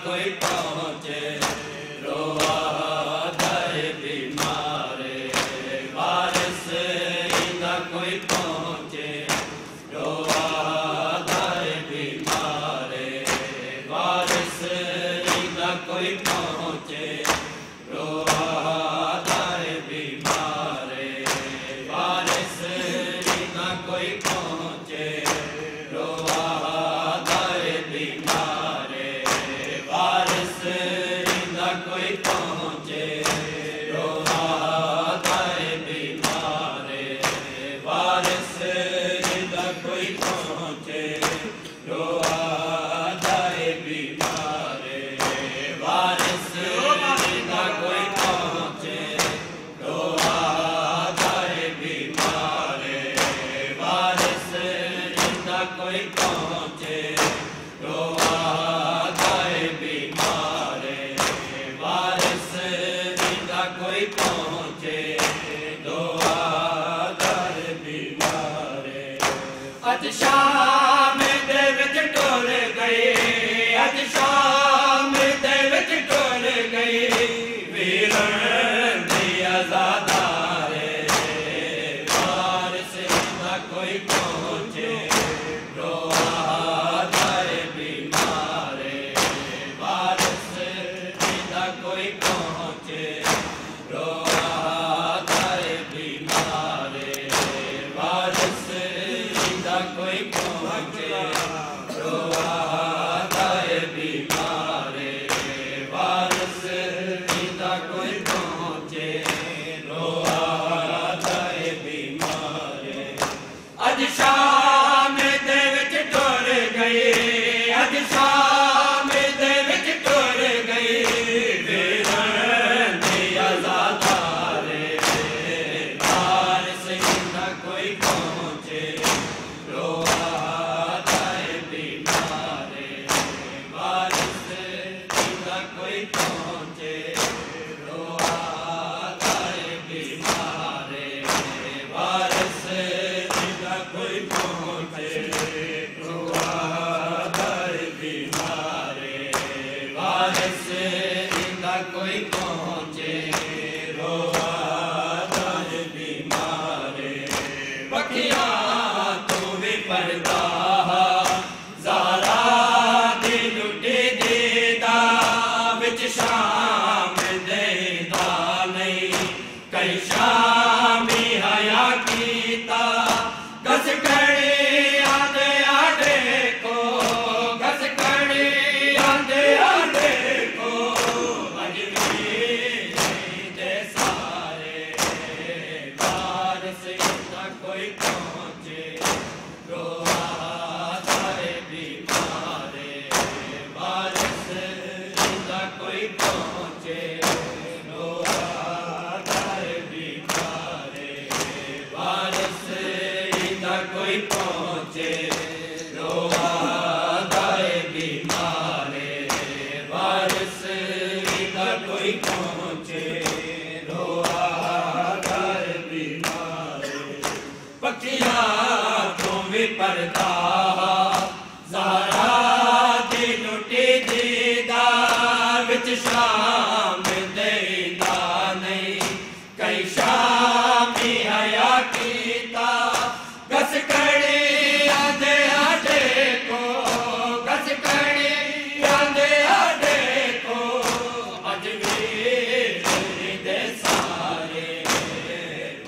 कोई पहुँचे रोआ दे बीमारे वारिस इंदा कोई पहुँचे रोआ दे बीमारे वारिस इंदा कोई पहुँचे रोआ दे बीमारे वारिस इंदा कोई पहुँचे रोआ दे बीमारे वारिस इंदा कोई पहुँचे रोआ दे बीमारे वारिस इंदा कोई पहुँचे रोआ दे बीमारे वारिस इंदा कोई पहुँचे रोआ दे बीमारे वारिस इंदा कोई पहुँचे रोआ दे बीमारे वारिस इंदा कोई पहुँचे रोआ दे बीमारे अज शाम दे विच टुर गई अज शाम दे विच टुर गई वीरन दी आज़ादारे वारिस इंदा कोई पहुँचे रोआ दे बीमारे वारिस इंदा कोई पहुँचे रोआ दे बीमारे वारिस इंदा कोई पहुँचे रोआ दे बीमारे वारिस इंदा कोई पहुँचे रोआ दे बीमारे अज शाम दे विच टुर गई अज शाम दे विच टुर गई वीरन दी आज़ादारे वारिस इंदा कोई पहुँचे रोआ दे बीमारे वारिस इंदा कोई पहुँचे रोआ दे बीमारे वारिस इंदा कोई पहुँचे रोआ दे बीमारे वारिस इंदा कोई पहुँचे रोआ दे बीमारे पखियां तू भी पर्दा ज़ारा दी लुटी दीदा विच शाम देदा नहीं कई शामी हया कीता गस कड़ी आंदे आडे को गस कड़ी आंदे आडे को अजमेर दे सारे वारिस इंदा कोई पहुँचे रोआ दे बीमारे वारिस इंदा कोई पहुँचे रोआ दे बीमारे वारिस इंदा कोई पहुँचे रोआ दे बीमारे वारिस इंदा कोई पहुँचे रोआ दे बीमारे पखियां तू भी पर्दा ज़ारा दी लुटी दीदा विच शाम देदा नहीं कई शामी हया कीता गस कड़ी आंदे आडे को गस कड़ी आंदे आडे को अजमेर दे सारे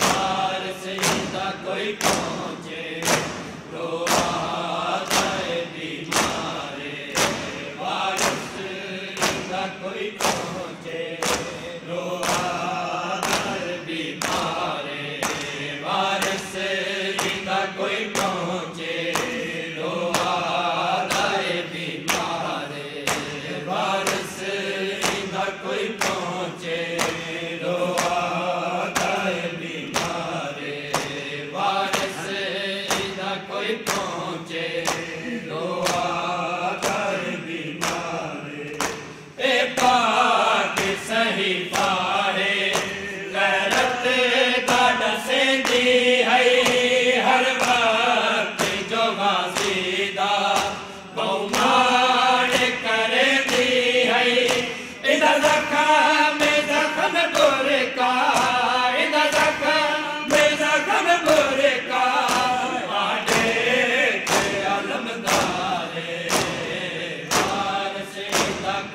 वारिस इंदा कोई पहुँचे रोआ दे बीमारे वारिस इंदा कोई पहुँचे रोआ दे बीमारे वारिस इंदा कोई पहुँचे रोआ दे बीमारे वारिस इंदा कोई पहुँचे रोआ दे बीमारे वारिस इंदा कोई पहुँचे रोआ दे बीमारे ए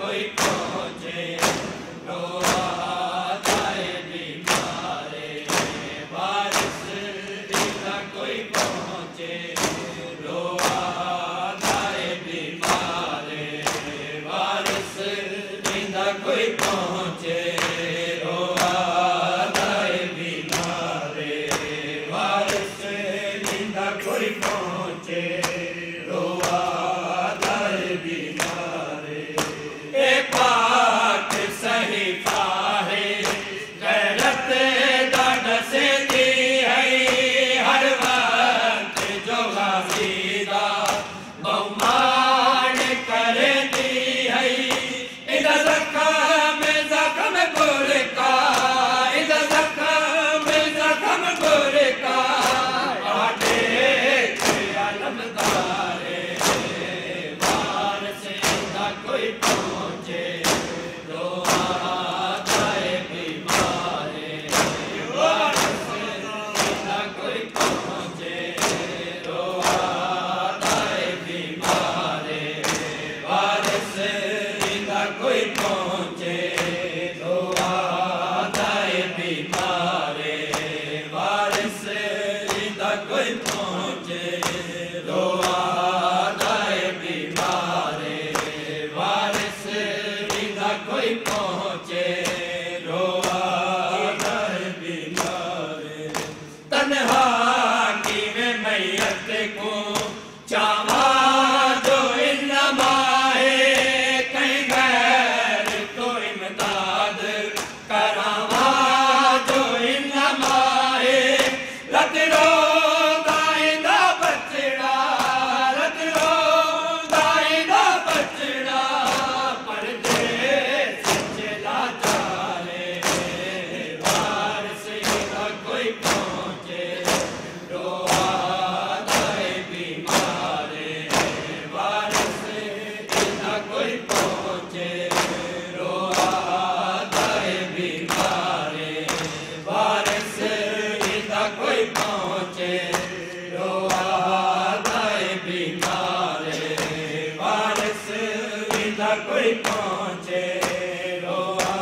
कोई पहुँचे रोआ जाए बीमारे वारिस दीदा कोई पहुँचे रोआ जाए बीमारे वारिस दीदा कोई पहुँचे रोआ जाए बीमारे वारिस दीदा कोई पहुँचे रोआ जाए बीमारे ए पाक सहीफा है गैरत दर्द से दी है हर वक्त जो गाजीदा बहुमान करे दी है इधर जख्म गुर का इधर जख्म गुर का आटे अलमदारे बार से ना कोई पहुँचे रोआ जाए बीमारे बार से ना कोई पहुँचे रोआ जाए बीमारे बार से ना कोई पहुँचे रोआ जाए बीमारे बार से ना कोई पहुँचे रोआ जाए बीमारे वारिस दीदा कोई पहुँचे रोआ जाए बीमारे तन्हा की वे मैयत को चावा जो इन्नमा है कहीं गैर तो इमदाद करावा जो इन्नमा है रत रो दाइदा बचड़ा रत रो दाइदा बचड़ा परदेस चला जाए वार से ना कोई पहुँचे रोआ जाए बीमारे वार से ना कोई पहुँचे रोआ जाए बीमारे वार से ना कोई पहुँचे रोआ जाए बीमारे वार से ना कोई पहुँचे रोआ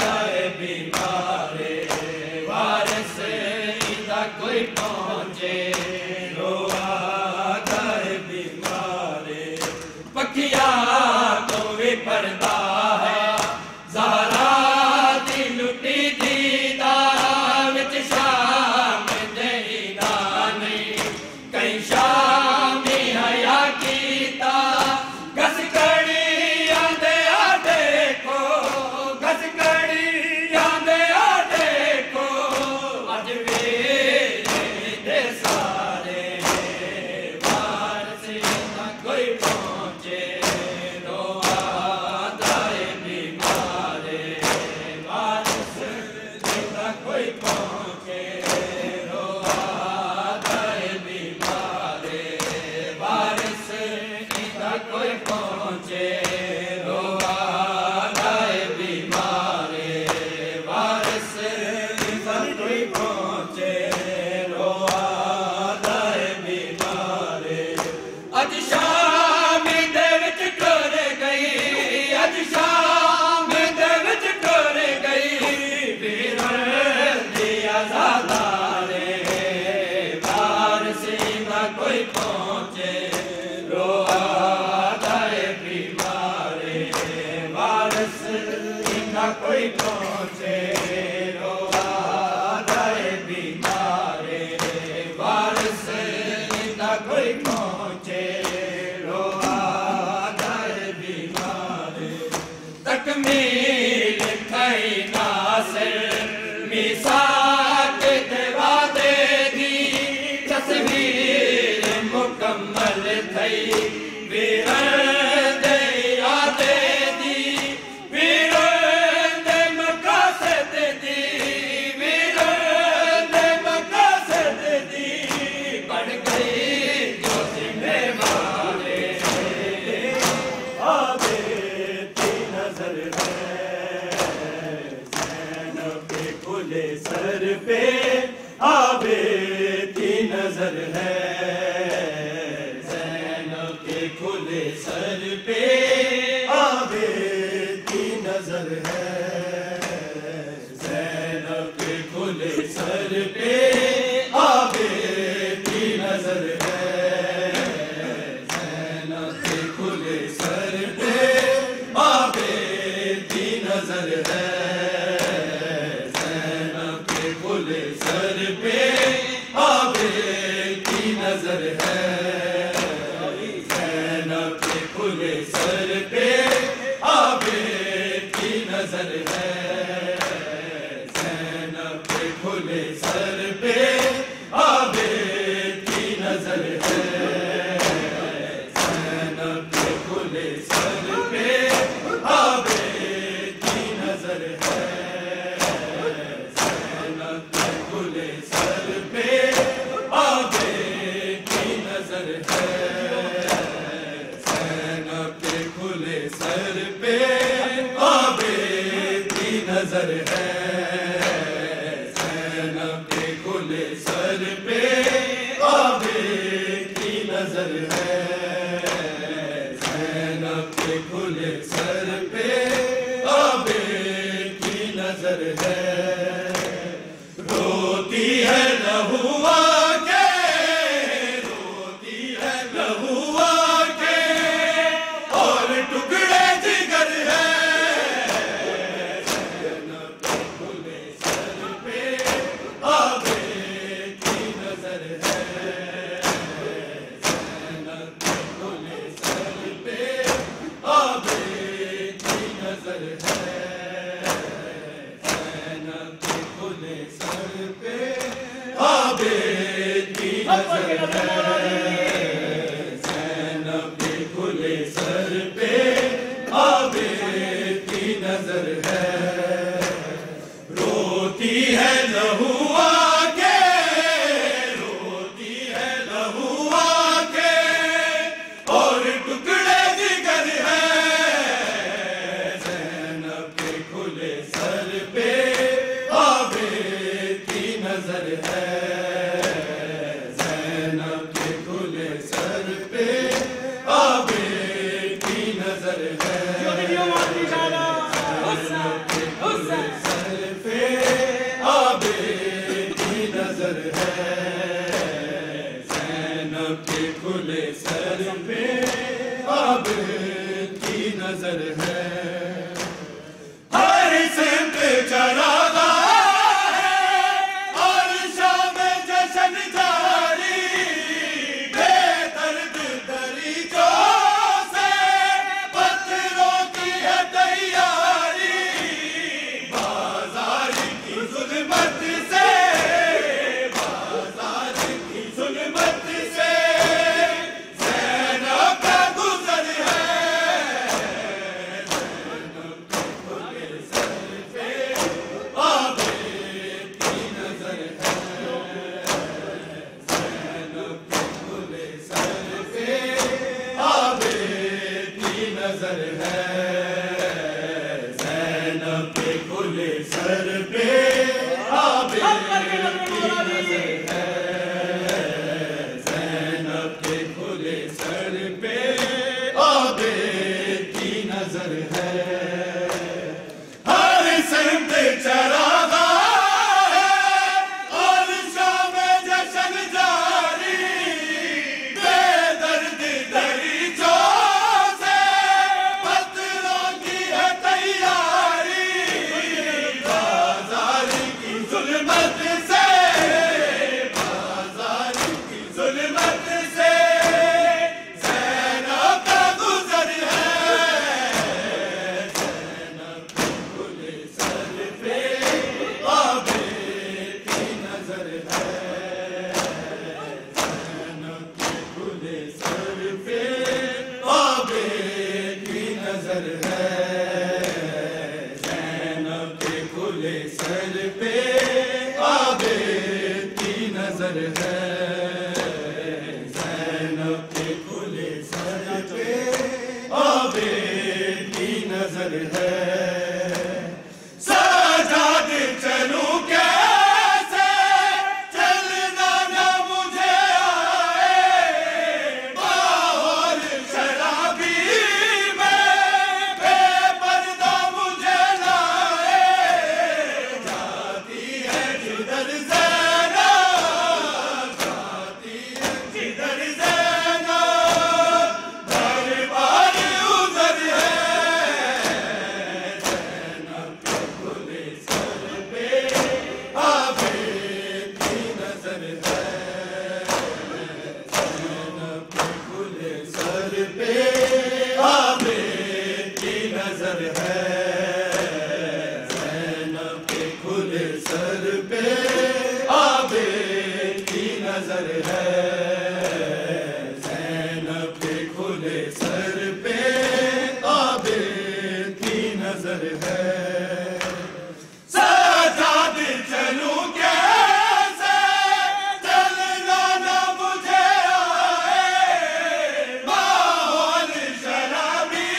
जाए बीमारे वार से ना कोई पहुँचे रोआ जाए बीमारे पखिया तो वे पर्दा है ज़हरा दी लुटी दीदा विच शाम देना नहीं कहीं शामी हया कीता घस कड़ी आंदे आ देखो घस कड़ी आंदे आ देखो अज वे सारे वार से ना कोई पहुँचे रोआ जाए बीमारे वार से ना कोई पहुँचे रोआ जाए बीमारे वार से ना कोई पहुँचे रोआ जाए बीमारे वार से ना कोई पहुँचे रोआ जाए बीमारे अज शाम दे विच टुर गई अज शाम दे विच टुर गई वीरन दी आज़ादारे बार से ना कोई पहुँचे रोआ जाए बीमारे बार से ना कोई पहुँचे रोआ जाए बीमारे बार से ना कोई पहुँचे रोआ जाए बीमारे तकमील थई नासिर मिसाक देवा दे दी तस्वीर मुकम्मल थई वीरन दे इरादे दी वीरन दे मक़ासद खुले सर पे आबिद की नजर है, ज़ैनब के खुले सर पे आबिद की नजर है, ज़ैनब के खुले सर पे आबिद की नजर है। रोती है लहुआ के, रोती है लहुआ के और टुकड़े जिगर है, ज़ैनब के खुले सर पे आबिद की नजर है, ज़ैनब के खुले सर पे आबिद की नजर है, ज़ैनब के खुले सर पे आबिद की नजर है, ज़ैनब के खुले सर पे आबिद की नजर है। रोती है लहुआ के, रोती है लहुआ के और टुकड़े जिगर है, ज़ैनब के खुले सर पे आबिद की नजर है, ज़ैनब के खुले सर पे आबिद की नजर है, ज़ैनब के खुले सर पे आबिद की नजर है, ज़ैनब के खुले सर पे आबिद की नजर है। हर सिमत चरागा है और शाम जश्न जारी, बेदर्द दरीचों से पत्थरों की है तैयारी, बाजार की जुल्मत से, बाजार की जुल्मत से ज़ैनब का गुजर है, ज़ैनब के खुले सर पे आबिद की नजर है, ज़ैनब के खुले सर पे आबिद की नजर है, ज़ैनब के खुले सर पे आबिद की नजर है, ज़ैनब के खुले सर पे आबिद की नजर है। हर सिमत चरागा है और शाम जश्न जारी, बेदर्द दरीचों से पत्थरों की है तैयारी, बाजार की जुल्मत से, बाजार की जुल्मत से ज़ैनब का गुजर है, ज़ैनब के खुले सर पे आबिद की नजर है, ज़ैनब के खुले सर पे आबिद की नजर है, ज़ैनब के खुले सर पे आबिद की नजर है, ज़ैनब के खुले सर पे आबिद की नजर है। सजाद चलूं कैसे, चलना न मुझे आए, माहौल शराबी में बेपर्दा मुझे लाए, जाती है जिधर ज़ैनब, जाती है जिधर ज़ैनब, दरबार उधर है, ज़ैनब के खुले सर पे आबिद की नजर है, ज़ैनब के खुले सर पे आबिद की नजर है, ज़ैनब के खुले सर पे आबिद की नजर है, ज़ैनब के खुले सर पे आबिद की नजर है। सजाद चलूं कैसे, चलना न मुझे आए, माहौल शराबी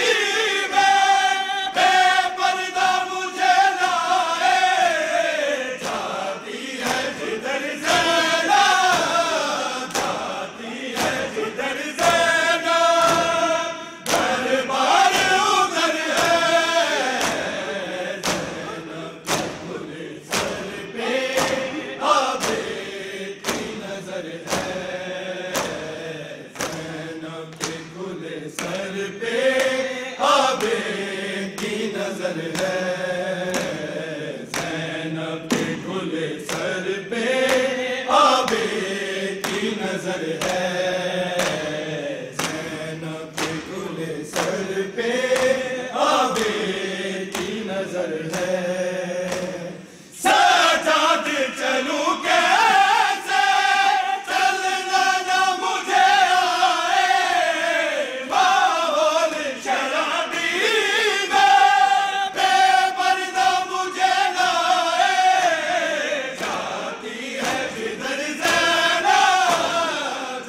की नजर है, ज़ैनब के खुले सर पे आबिद की नजर है, ज़ैनब के खुले सर पे आबिद की नजर है। सजाद चलूं कैसे चलना ना मुझे आए, माहौल शराबी में बेपर्दा मुझे लाए, जाती है जिधर ज़ैनब,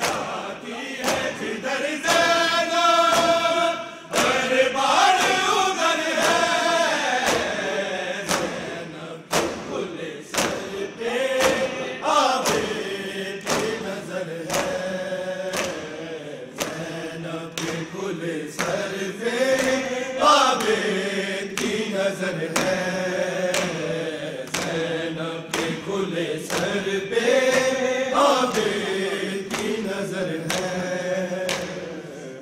जाती है जिधर ज़ैनब, दरबार उधर है, ज़ैनब के खुले सर पे आबिद की नजर है, ज़ैनब के खुले सर पे आबिद की नजर है, ज़ैनब के खुले सर पे आबिद की नजर है।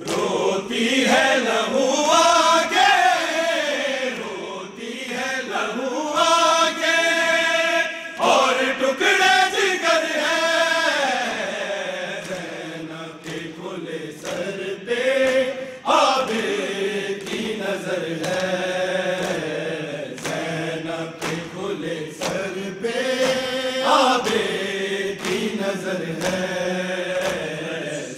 रोती है लहू आगे, रोती है लहू आगे, और टुकड़े जिगर है, ज़ैनब के खुले सर पे आबिद की नजर है, ज़ैनब के खुले सर पे आबिद की नजर है,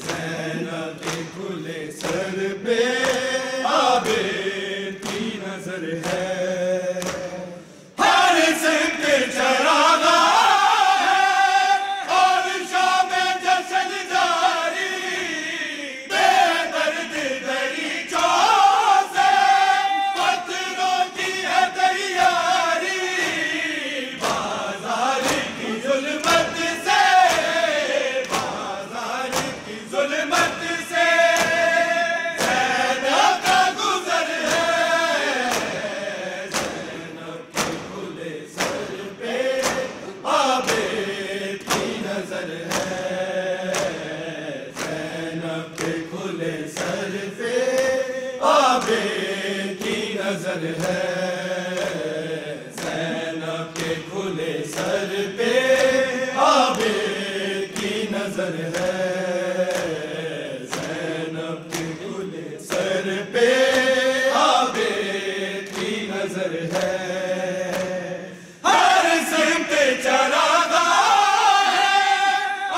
ज़ैनब के खुले सर पे आबिद की नजर है। हर सिमत चरागा है और शाम जश्न जारी, बेदर्द दरीचों से पत्थरों की है तैयारी, बाजार की जुल्मत से, बाजार की जुल्मत से ज़ैनब का गुजर है, ज़ैनब के खुले सर पे आबिद की नजर है, ज़ैनब के खुले सर पे आबिद की नजर है, ज़ैनब के खुले सर पे आबिद की नजर है, ज़ैनब के खुले सर पे आबिद की नजर है। हर सिमत चरागा है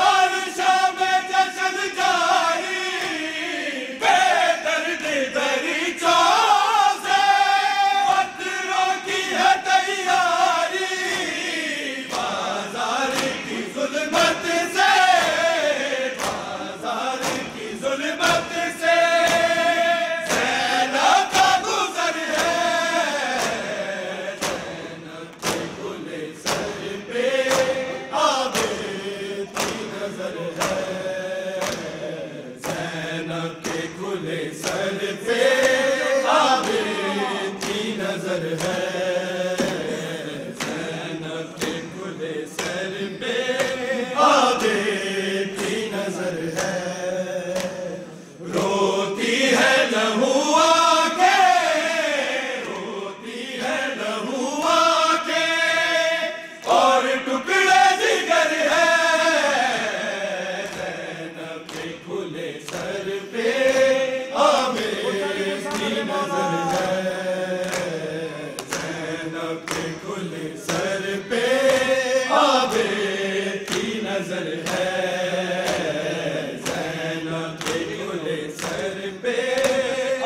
और शाम जश्न जारी, बेदर्द दरीचों से पत्थरों की है तैयारी, बाजार की जुल्मत से, बाजार की जुल्मत से ज़ैनब का गुजर है, ज़ैनब के खुले सर पे आबिद की नजर है, ज़ैनब के खुले सर पे आबिद की नजर है, ज़ैनब के खुले सर पे आबिद की नजर है। रोती है लहू आगे, रोती है लहू आगे, और टुकड़े जिगर है, ज़ैनब के खुले सर पे आबिद की नजर है, ज़ैनब के खुले सर पे आबिद की नजर है, ज़ैनब के खुले सर पे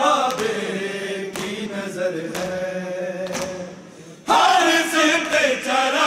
आबिद की नजर है। हर सिमत चरा